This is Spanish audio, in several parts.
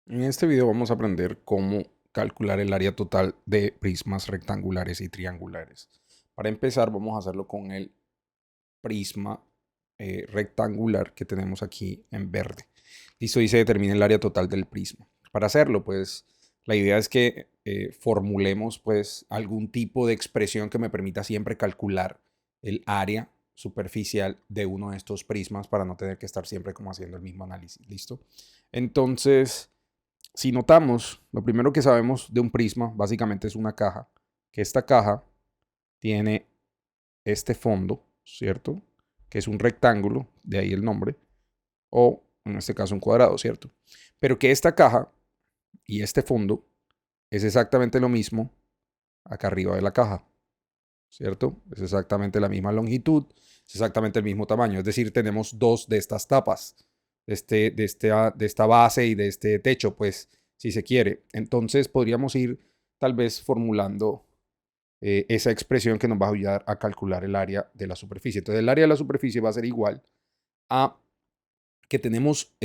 En este video vamos a aprender cómo calcular el área total de prismas rectangulares y triangulares. Para empezar vamos a hacerlo con el prisma rectangular que tenemos aquí en verde. Listo, y se determina el área total del prisma. Para hacerlo, pues la idea es que formulemos pues algún tipo de expresión que me permita siempre calcular el área superficial de uno de estos prismas para no tener que estar siempre como haciendo el mismo análisis. ¿Listo? Entonces, si notamos, lo primero que sabemos de un prisma básicamente es una caja, que esta caja tiene este fondo, ¿cierto? Que es un rectángulo, de ahí el nombre, o en este caso un cuadrado, ¿cierto? Pero que esta caja y este fondo es exactamente lo mismo acá arriba de la caja, ¿cierto? Es exactamente la misma longitud, es exactamente el mismo tamaño, es decir, tenemos dos de estas tapas, de esta base y de este techo, pues, si se quiere. Entonces podríamos ir tal vez formulando esa expresión que nos va a ayudar a calcular el área de la superficie. Entonces el área de la superficie va a ser igual a que tenemos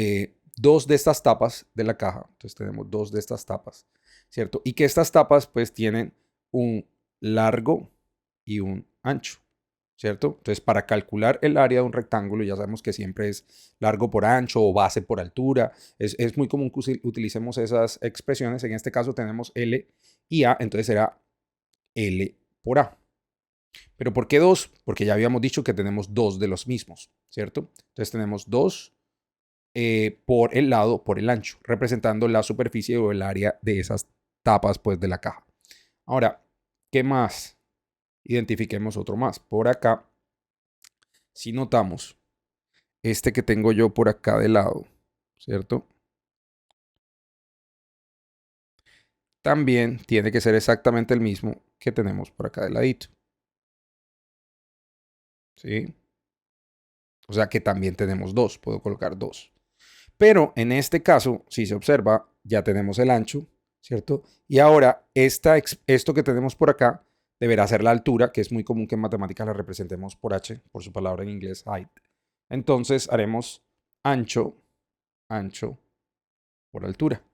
dos de estas tapas de la caja. Entonces tenemos dos de estas tapas, ¿cierto? Y que estas tapas pues tienen un largo y un ancho, ¿cierto? Entonces para calcular el área de un rectángulo ya sabemos que siempre es largo por ancho o base por altura. Es muy común que utilicemos esas expresiones. En este caso tenemos L y A, entonces será L por A. ¿Pero por qué dos? Porque ya habíamos dicho que tenemos dos de los mismos, ¿cierto? Entonces tenemos dos por el lado, por el ancho, representando la superficie o el área de esas tapas pues de la caja. Ahora, ¿qué más? Identifiquemos otro más. Por acá, si notamos, este que tengo yo por acá de lado, ¿cierto? También tiene que ser exactamente el mismo que tenemos por acá de ladito, ¿sí? O sea que también tenemos dos, puedo colocar dos. Pero en este caso, si se observa, ya tenemos el ancho, ¿cierto? Y ahora esto que tenemos por acá deberá ser la altura, que es muy común que en matemáticas la representemos por h, por su palabra en inglés, height. Entonces haremos ancho, ancho por altura.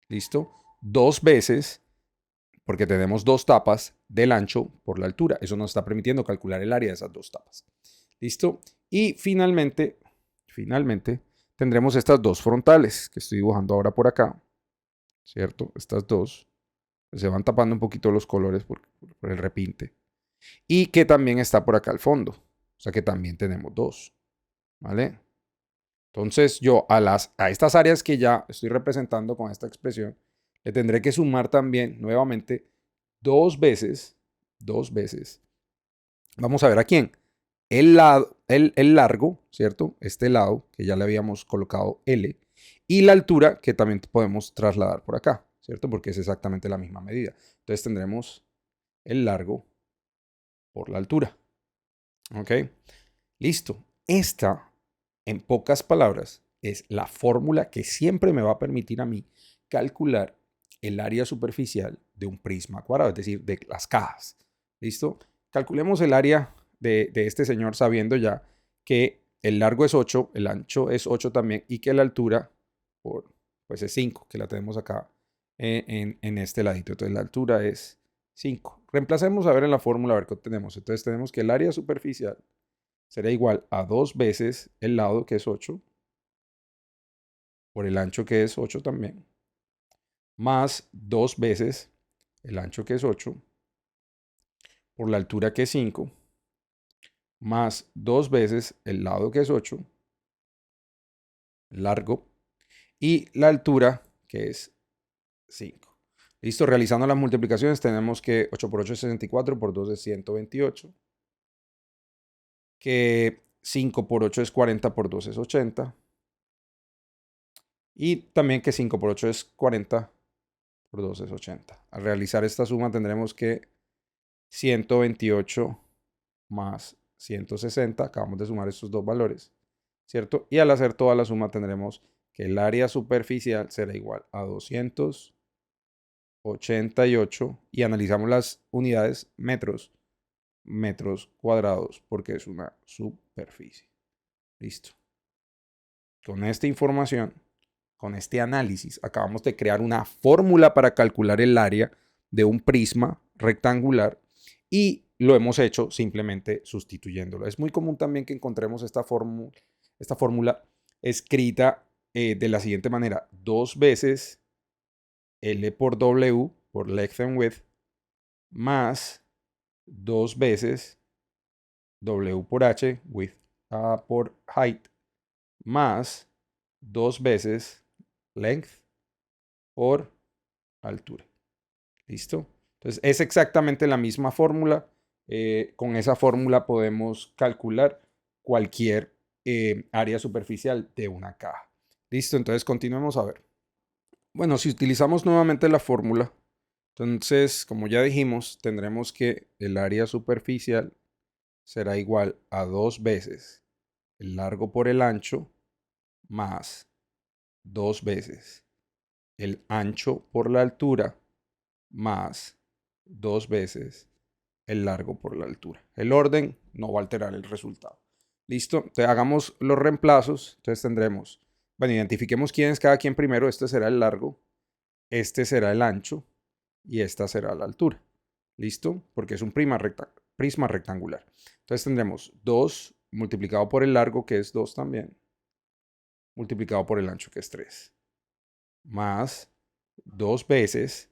¿Listo? Dos veces, porque tenemos dos tapas del ancho por la altura. Eso nos está permitiendo calcular el área de esas dos tapas. ¿Listo? Y finalmente, tendremos estas dos frontales que estoy dibujando ahora por acá, ¿cierto? Estas dos se van tapando un poquito los colores por el repinte. Y que también está por acá al fondo. O sea que también tenemos dos, ¿vale? Entonces yo a estas áreas que ya estoy representando con esta expresión, le tendré que sumar también nuevamente dos veces. Vamos a ver a quién. El largo, ¿cierto? Este lado, que ya le habíamos colocado L, y la altura, que también podemos trasladar por acá, ¿cierto? Porque es exactamente la misma medida. Entonces tendremos el largo por la altura. ¿Ok? Listo. Esta, en pocas palabras, es la fórmula que siempre me va a permitir a mí calcular el área superficial de un prisma cuadrado, es decir, de las cajas. ¿Listo? Calculemos el área de este señor sabiendo ya que el largo es 8, el ancho es 8 también y que la altura pues es 5, que la tenemos acá en este ladito. Entonces la altura es 5. Reemplacemos a ver en la fórmula a ver qué obtenemos. Entonces tenemos que el área superficial será igual a dos veces el lado que es 8 por el ancho que es 8 también, más dos veces el ancho que es 8 por la altura que es 5 más dos veces el lado que es 8 largo, y la altura que es 5. Listo, realizando las multiplicaciones tenemos que 8 por 8 es 64, por 2 es 128, que 5 por 8 es 40, por 2 es 80, y también que 5 por 8 es 40, por 2 es 80. Al realizar esta suma tendremos que 128 más 160, acabamos de sumar estos dos valores, ¿cierto? Y al hacer toda la suma tendremos que el área superficial será igual a 288 y analizamos las unidades metros, metros cuadrados, porque es una superficie. Listo. Con esta información con este análisis, acabamos de crear una fórmula para calcular el área de un prisma rectangular y lo hemos hecho simplemente sustituyéndolo. Es muy común también que encontremos esta fórmula escrita de la siguiente manera: 2 veces L por W por length and width más 2 veces W por H, width por height, más 2 veces length por altura. ¿Listo? Entonces es exactamente la misma fórmula. Con esa fórmula podemos calcular cualquier área superficial de una caja. ¿Listo? Entonces continuemos a ver. Bueno, si utilizamos nuevamente la fórmula, entonces, como ya dijimos, tendremos que el área superficial será igual a 2 veces el largo por el ancho más 2 veces el ancho por la altura más 2 veces el largo por la altura. El orden no va a alterar el resultado. ¿Listo? Entonces hagamos los reemplazos. Entonces tendremos, bueno, identifiquemos quién es cada quien primero. Este será el largo, este será el ancho y esta será la altura. ¿Listo? Porque es un prisma rectangular. Entonces tendremos 2 multiplicado por el largo, que es 2 también, multiplicado por el ancho, que es 3, más 2 veces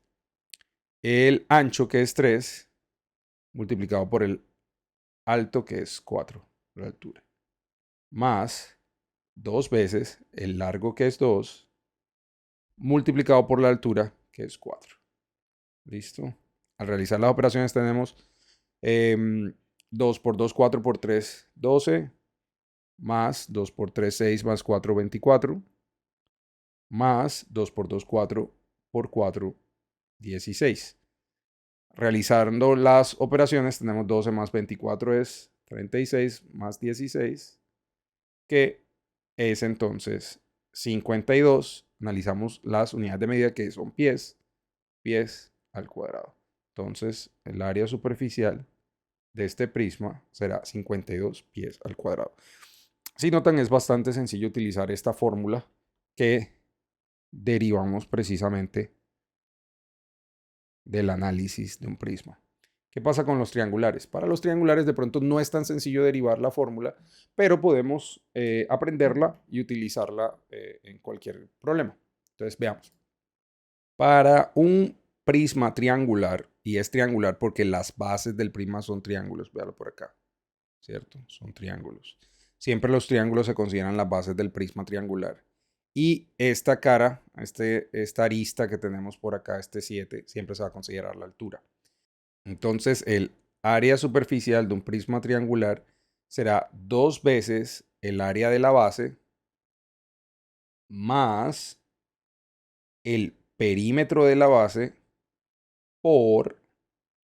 el ancho, que es 3, multiplicado por el alto, que es 4, la altura, más 2 veces el largo, que es 2, multiplicado por la altura, que es 4. ¿Listo? Al realizar las operaciones tenemos 2 por 2, 4 por 3, 12, más 2 por 3, 6, más 4, 24, más 2 por 2, 4 por 4, 16. Realizando las operaciones tenemos 12 más 24 es 36 más 16, que es entonces 52. Analizamos las unidades de medida, que son pies al cuadrado. Entonces el área superficial de este prisma será 52 pies al cuadrado. Si notan, es bastante sencillo utilizar esta fórmula que derivamos precisamente del análisis de un prisma. ¿Qué pasa con los triangulares? Para los triangulares de pronto no es tan sencillo derivar la fórmula, pero podemos aprenderla y utilizarla en cualquier problema. Entonces veamos. Para un prisma triangular, y es triangular porque las bases del prisma son triángulos, véalo por acá, ¿cierto? Son triángulos. Siempre los triángulos se consideran las bases del prisma triangular. Y esta cara, esta arista que tenemos por acá, este 7, siempre se va a considerar la altura. Entonces el área superficial de un prisma triangular será 2 veces el área de la base más el perímetro de la base por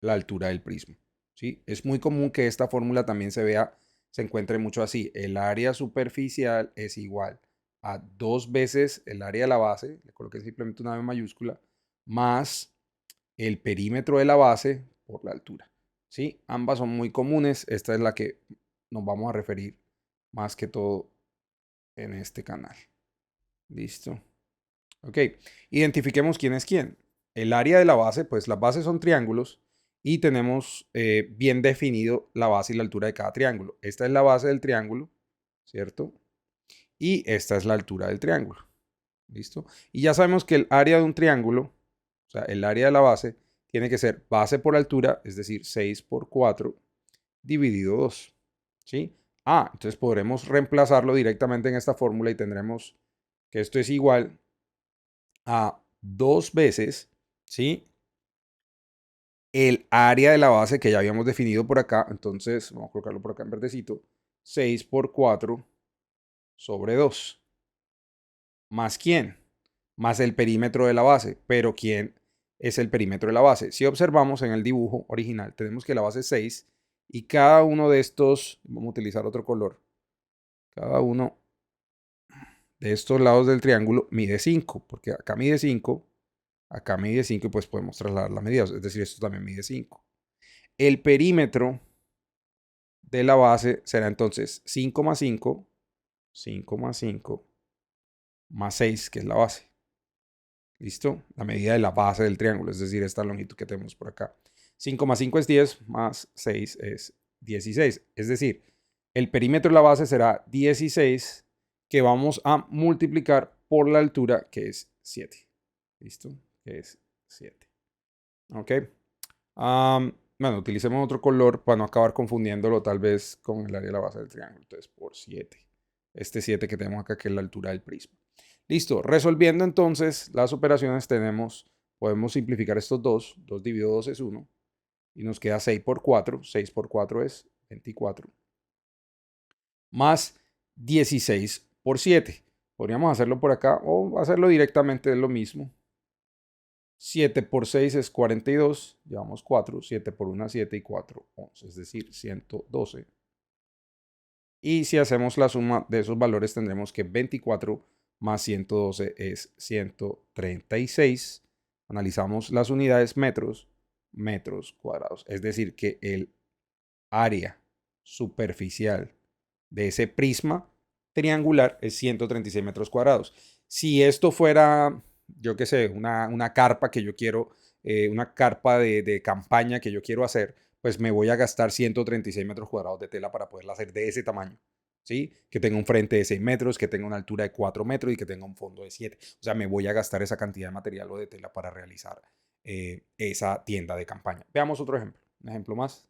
la altura del prisma. ¿Sí? Es muy común que esta fórmula también se encuentre mucho así. El área superficial es igual a 2 veces el área de la base, le coloqué simplemente una B mayúscula, más el perímetro de la base por la altura. ¿Sí? Ambas son muy comunes. Esta es la que nos vamos a referir más que todo en este canal. ¿Listo? Ok. Identifiquemos quién es quién. El área de la base, pues las bases son triángulos y tenemos bien definido la base y la altura de cada triángulo. Esta es la base del triángulo, ¿cierto? Y esta es la altura del triángulo. ¿Listo? Y ya sabemos que el área de un triángulo, o sea, el área de la base, tiene que ser base por altura, es decir, 6 por 4 dividido 2. ¿Sí? Entonces podremos reemplazarlo directamente en esta fórmula y tendremos que esto es igual a 2 veces, ¿sí? El área de la base que ya habíamos definido por acá. Entonces, vamos a colocarlo por acá en verdecito. 6 por 4 sobre 2. ¿Más quién? Más el perímetro de la base. Pero ¿quién es el perímetro de la base? Si observamos en el dibujo original, tenemos que la base es 6 y cada uno de estos, vamos a utilizar otro color, cada uno de estos lados del triángulo mide 5, porque acá mide 5, acá mide 5 y pues podemos trasladar la medida, es decir, esto también mide 5. El perímetro de la base será entonces 5 más 5, 5 más 5, más 6, que es la base. ¿Listo? La medida de la base del triángulo, es decir, esta longitud que tenemos por acá. 5 más 5 es 10, más 6 es 16. Es decir, el perímetro de la base será 16, que vamos a multiplicar por la altura, que es 7. ¿Listo? Que es 7. ¿Ok? Bueno, utilicemos otro color para no acabar confundiéndolo tal vez con el área de la base del triángulo. Entonces, por 7. Este 7 que tenemos acá, que es la altura del prisma. Listo. Resolviendo entonces las operaciones podemos simplificar estos dos. 2 dividido 2 es 1. Y nos queda 6 por 4. 6 por 4 es 24. Más 16 por 7. Podríamos hacerlo por acá o hacerlo directamente, es lo mismo. 7 por 6 es 42, llevamos 4, 7 por 1 7 y 4, 11, es decir, 112. Y si hacemos la suma de esos valores tendremos que 24 más 112 es 136. Analizamos las unidades metros, metros cuadrados. Es decir, que el área superficial de ese prisma triangular es 136 metros cuadrados. Si esto fuera, yo qué sé, una carpa que yo quiero, una carpa de campaña que yo quiero hacer, pues me voy a gastar 136 metros cuadrados de tela para poderla hacer de ese tamaño. ¿Sí? Que tenga un frente de 6 metros, que tenga una altura de 4 metros y que tenga un fondo de 7. O sea, me voy a gastar esa cantidad de material o de tela para realizar esa tienda de campaña. Veamos otro ejemplo. Un ejemplo más.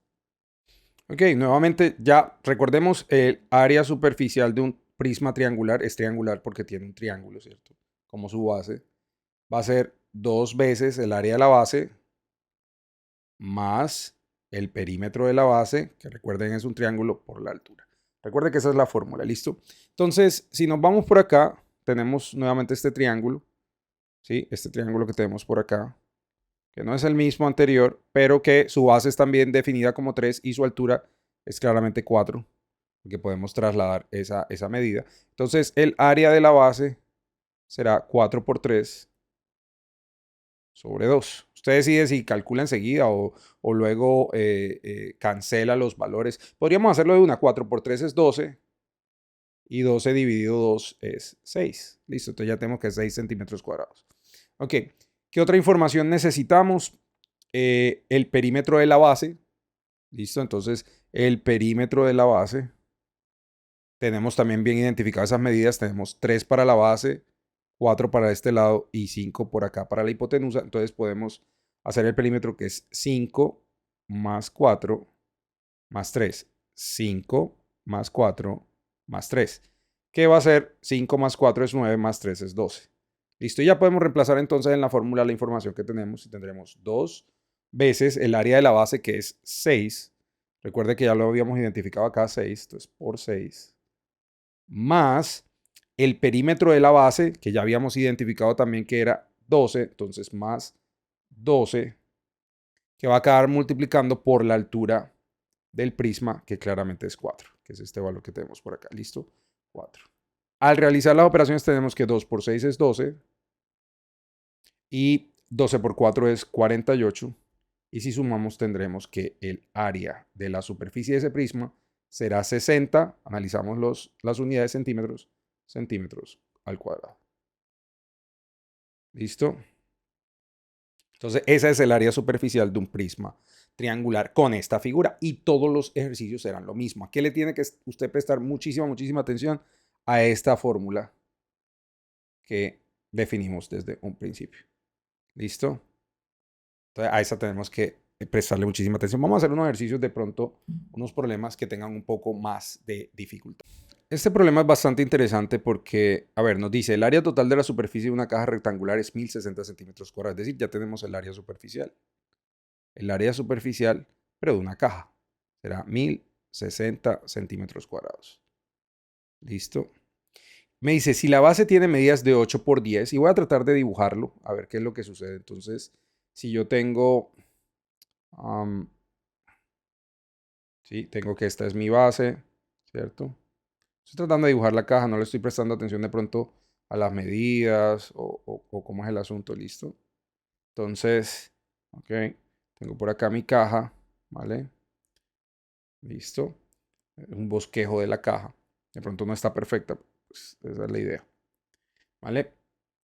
Ok, nuevamente ya recordemos el área superficial de un prisma triangular es triangular porque tiene un triángulo, ¿cierto? Como su base. Va a ser 2 veces el área de la base más el perímetro de la base, que recuerden es un triángulo por la altura. Recuerden que esa es la fórmula, ¿listo? Entonces, si nos vamos por acá, tenemos nuevamente este triángulo, ¿sí? Este triángulo que tenemos por acá, que no es el mismo anterior, pero que su base es también definida como 3 y su altura es claramente 4, porque podemos trasladar esa medida. Entonces, el área de la base será 4 por 3 sobre 2. Usted decide si calcula enseguida o luego cancela los valores. Podríamos hacerlo de una. 4 por 3 es 12 y 12 dividido 2 es 6. Listo, entonces ya tenemos que es 6 centímetros cuadrados. Ok, ¿qué otra información necesitamos? El perímetro de la base. Listo, entonces el perímetro de la base. Tenemos también bien identificadas esas medidas. Tenemos 3 para la base, 4 para este lado y 5 por acá para la hipotenusa. Entonces podemos hacer el perímetro que es 5 más 4 más 3. 5 más 4 más 3. ¿Qué va a ser? 5 más 4 es 9 más 3 es 12. Listo, y ya podemos reemplazar entonces en la fórmula la información que tenemos y tendremos 2 veces el área de la base que es 6. Recuerde que ya lo habíamos identificado acá, 6, entonces por 6 más el perímetro de la base, que ya habíamos identificado también que era 12, entonces más 12, que va a quedar multiplicando por la altura del prisma, que claramente es 4, que es este valor que tenemos por acá. ¿Listo? 4. Al realizar las operaciones tenemos que 2 por 6 es 12 y 12 por 4 es 48. Y si sumamos tendremos que el área de la superficie de ese prisma será 60, analizamos las unidades centímetros, centímetros al cuadrado. ¿Listo? Entonces, esa es el área superficial de un prisma triangular con esta figura y todos los ejercicios serán lo mismo. Aquí le tiene que usted prestar muchísima, muchísima atención a esta fórmula que definimos desde un principio. ¿Listo? Entonces, a esa tenemos que prestarle muchísima atención. Vamos a hacer unos ejercicios de pronto, unos problemas que tengan un poco más de dificultad. Este problema es bastante interesante porque, a ver, nos dice el área total de la superficie de una caja rectangular es 1060 centímetros cuadrados. Es decir, ya tenemos el área superficial. El área superficial, pero de una caja, será 1060 centímetros cuadrados. ¿Listo? Me dice, si la base tiene medidas de 8 por 10, y voy a tratar de dibujarlo, a ver qué es lo que sucede. Entonces, si yo tengo, sí, tengo que esta es mi base, ¿cierto? Estoy tratando de dibujar la caja, no le estoy prestando atención de pronto a las medidas o cómo es el asunto, ¿listo? Entonces, ok, tengo por acá mi caja, ¿vale? ¿Listo? Un bosquejo de la caja. De pronto no está perfecta, pues esa es la idea. ¿vale?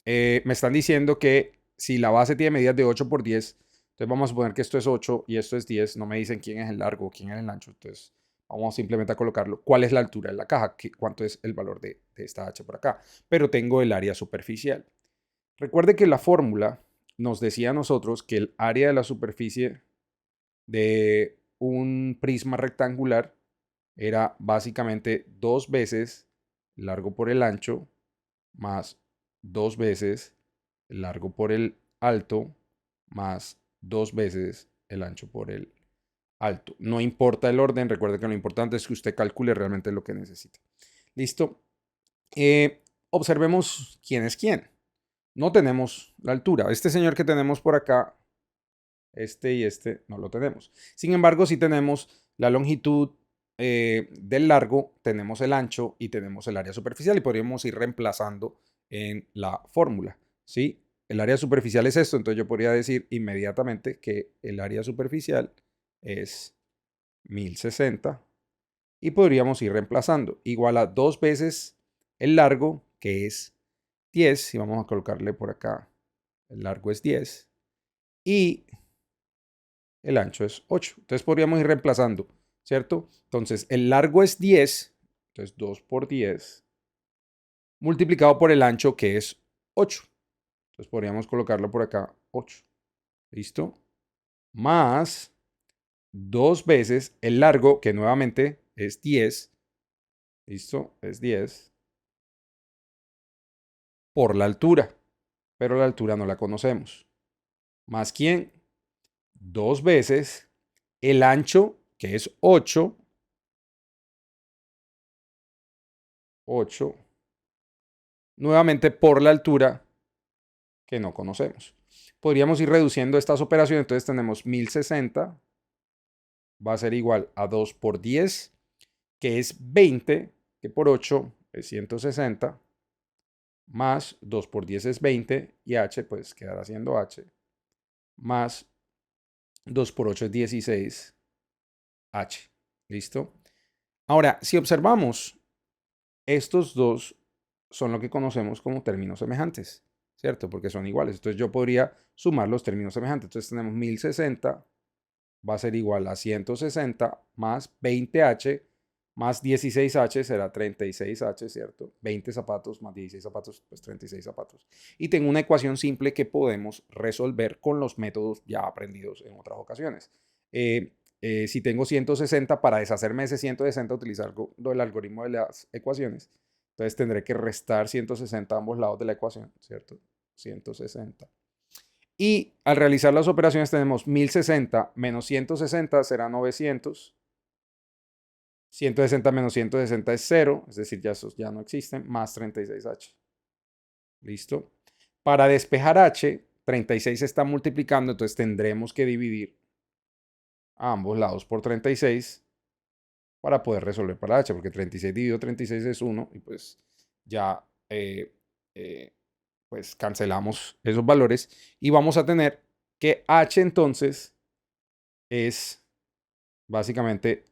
Me están diciendo que si la base tiene medidas de 8 por 10, entonces vamos a suponer que esto es 8 y esto es 10, no me dicen quién es el largo o quién es el ancho, entonces vamos simplemente a colocarlo. ¿Cuál es la altura de la caja? ¿Cuánto es el valor de esta h por acá? Pero tengo el área superficial. Recuerde que la fórmula nos decía a nosotros que el área de la superficie de un prisma rectangular era básicamente 2 veces el largo por el ancho más 2 veces el largo por el alto más 2 veces el ancho por el alto. No importa el orden, recuerde que lo importante es que usted calcule realmente lo que necesita. ¿Listo? Observemos quién es quién. No tenemos la altura. Este señor que tenemos por acá, este y este, no lo tenemos. Sin embargo, sí tenemos la longitud del largo, tenemos el ancho y tenemos el área superficial y podríamos ir reemplazando en la fórmula, ¿sí? El área superficial es esto, entonces yo podría decir inmediatamente que el área superficial es 1060 y podríamos ir reemplazando. Igual a 2 veces el largo, que es 10, y vamos a colocarle por acá, el largo es 10 y el ancho es 8. Entonces podríamos ir reemplazando, ¿cierto? Entonces el largo es 10, entonces 2 por 10, multiplicado por el ancho que es 8. Entonces podríamos colocarlo por acá, 8. ¿Listo? Más 2 veces el largo, que nuevamente es 10. ¿Listo? Es 10 por la altura, pero la altura no la conocemos. Más quién, 2 veces el ancho, que es 8, 8, nuevamente por la altura, que no conocemos. Podríamos ir reduciendo estas operaciones, entonces tenemos 1060, va a ser igual a 2 por 10, que es 20, que por 8 es 160, más 2 por 10 es 20, y h pues quedará siendo h, más 2 por 8 es 16, h. ¿Listo? Ahora, si observamos, estos dos son lo que conocemos como términos semejantes, ¿cierto? Porque son iguales. Entonces yo podría sumar los términos semejantes. Entonces tenemos 1060 va a ser igual a 160 más 20h más 16h será 36h, ¿cierto? 20 zapatos más 16 zapatos, pues 36 zapatos. Y tengo una ecuación simple que podemos resolver con los métodos ya aprendidos en otras ocasiones. Si tengo 160, para deshacerme de ese 160, utilizar el algoritmo de las ecuaciones. Entonces tendré que restar 160 a ambos lados de la ecuación, ¿cierto? 160. Y al realizar las operaciones tenemos 1060 menos 160 será 900. 160 menos 160 es 0, es decir, ya esos ya no existen, más 36h. ¿Listo? Para despejar h, 36 se está multiplicando, entonces tendremos que dividir a ambos lados por 36 para poder resolver para h, porque 36 dividido 36 es 1 y pues ya pues cancelamos esos valores y vamos a tener que h entonces es básicamente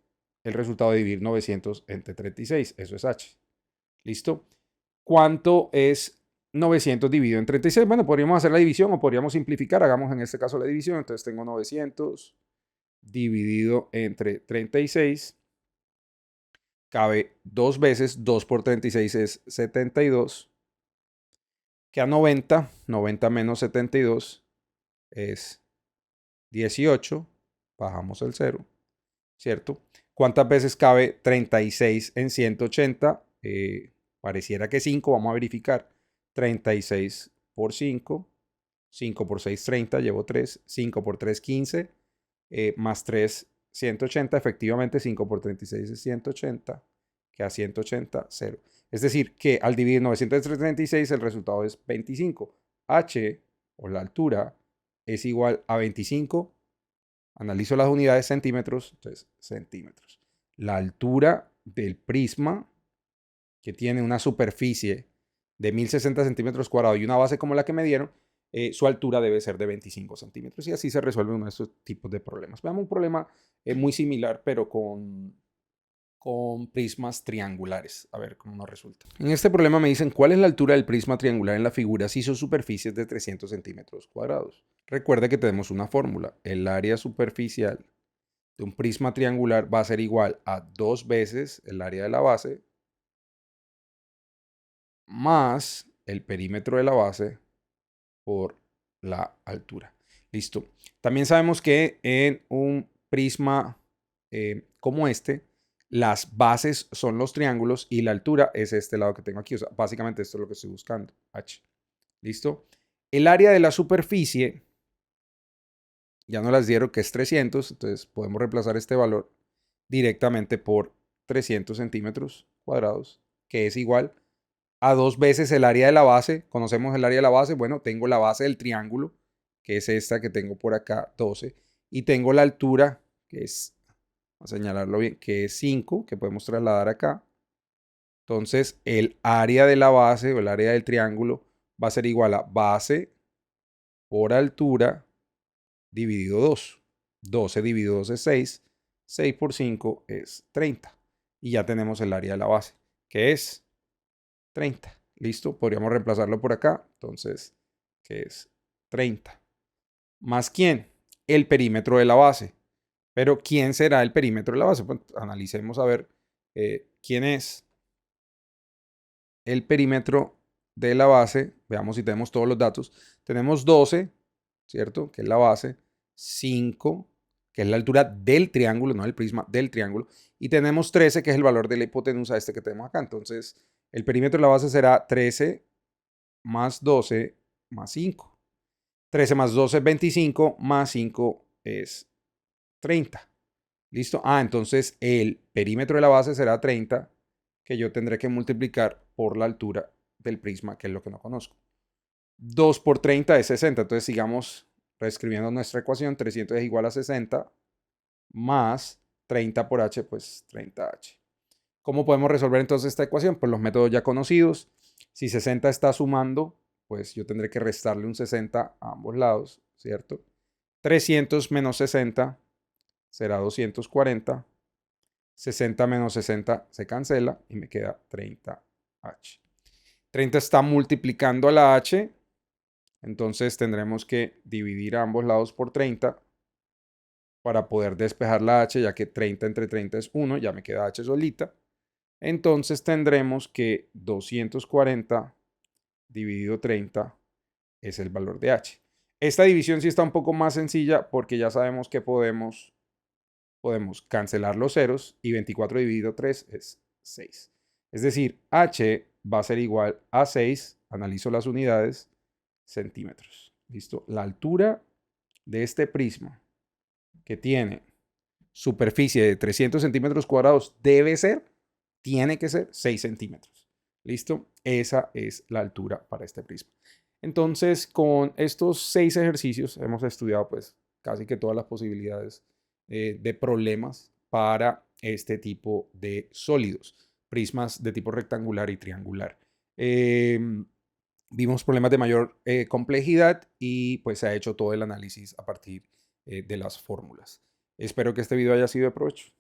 el resultado de dividir 900 entre 36. Eso es h. ¿Listo? ¿Cuánto es 900 dividido en 36? Bueno, podríamos hacer la división o podríamos simplificar. Hagamos en este caso la división. Entonces tengo 900 dividido entre 36. Cabe 2 veces. 2 por 36 es 72. Queda 90. 90 menos 72 es 18. Bajamos el 0. ¿Cierto? ¿Cuántas veces cabe 36 en 180? Pareciera que 5, vamos a verificar. 36 por 5, 5 por 6, 30, llevo 3, 5 por 3, 15, más 3, 180, efectivamente 5 por 36 es 180, queda 180, 0. Es decir, que al dividir 900 entre 36 el resultado es 25. H, o la altura, es igual a 25. Analizo las unidades centímetros, entonces centímetros. La altura del prisma, que tiene una superficie de 1060 centímetros cuadrados y una base como la que me dieron, su altura debe ser de 25 centímetros. Y así se resuelve uno de estos tipos de problemas. Veamos un problema muy similar, pero con con prismas triangulares. A ver cómo nos resulta. En este problema me dicen cuál es la altura del prisma triangular en la figura si son superficies de 300 centímetros cuadrados. Recuerda que tenemos una fórmula. El área superficial de un prisma triangular va a ser igual a 2 veces el área de la base más el perímetro de la base por la altura. Listo. También sabemos que en un prisma como este, las bases son los triángulos y la altura es este lado que tengo aquí. O sea, básicamente esto es lo que estoy buscando, h. ¿Listo? El área de la superficie, ya nos las dieron que es 300, entonces podemos reemplazar este valor directamente por 300 centímetros cuadrados, que es igual a 2 veces el área de la base. ¿Conocemos el área de la base? Bueno, tengo la base del triángulo, que es esta que tengo por acá, 12, y tengo la altura, que es, vamos a señalarlo bien, que es 5, que podemos trasladar acá. Entonces, el área de la base o el área del triángulo va a ser igual a base por altura dividido 2. 12 dividido 2 es 6. 6 por 5 es 30. Y ya tenemos el área de la base, que es 30. ¿Listo? Podríamos reemplazarlo por acá. Entonces, que es 30. ¿Más quién? El perímetro de la base. Pero ¿quién será el perímetro de la base? Pues analicemos a ver quién es el perímetro de la base. Veamos si tenemos todos los datos. Tenemos 12, ¿cierto? Que es la base. 5, que es la altura del triángulo, no del prisma, del triángulo. Y tenemos 13, que es el valor de la hipotenusa este que tenemos acá. Entonces, el perímetro de la base será 13 más 12 más 5. 13 más 12 es 25, más 5 es 30. ¿Listo? Entonces el perímetro de la base será 30, que yo tendré que multiplicar por la altura del prisma, que es lo que no conozco. 2 por 30 es 60. Entonces sigamos reescribiendo nuestra ecuación. 300 es igual a 60 más 30 por h, pues 30h. ¿Cómo podemos resolver entonces esta ecuación? Pues los métodos ya conocidos. Si 60 está sumando, pues yo tendré que restarle un 60 a ambos lados, ¿cierto? 300 menos 60 será 240. 60 menos 60 se cancela y me queda 30h. 30 está multiplicando a la h, entonces tendremos que dividir a ambos lados por 30 para poder despejar la h, ya que 30 entre 30 es 1, ya me queda h solita. Entonces tendremos que 240 dividido 30 es el valor de h. Esta división sí está un poco más sencilla porque ya sabemos que podemos cancelar los ceros y 24 dividido 3 es 6. Es decir, h va a ser igual a 6, analizo las unidades, centímetros. ¿Listo? La altura de este prisma que tiene superficie de 300 centímetros cuadrados tiene que ser 6 centímetros. ¿Listo? Esa es la altura para este prisma. Entonces, con estos 6 ejercicios hemos estudiado pues casi que todas las posibilidades de problemas para este tipo de sólidos, prismas de tipo rectangular y triangular. Vimos problemas de mayor complejidad y pues se ha hecho todo el análisis a partir de las fórmulas. Espero que este video haya sido de provecho.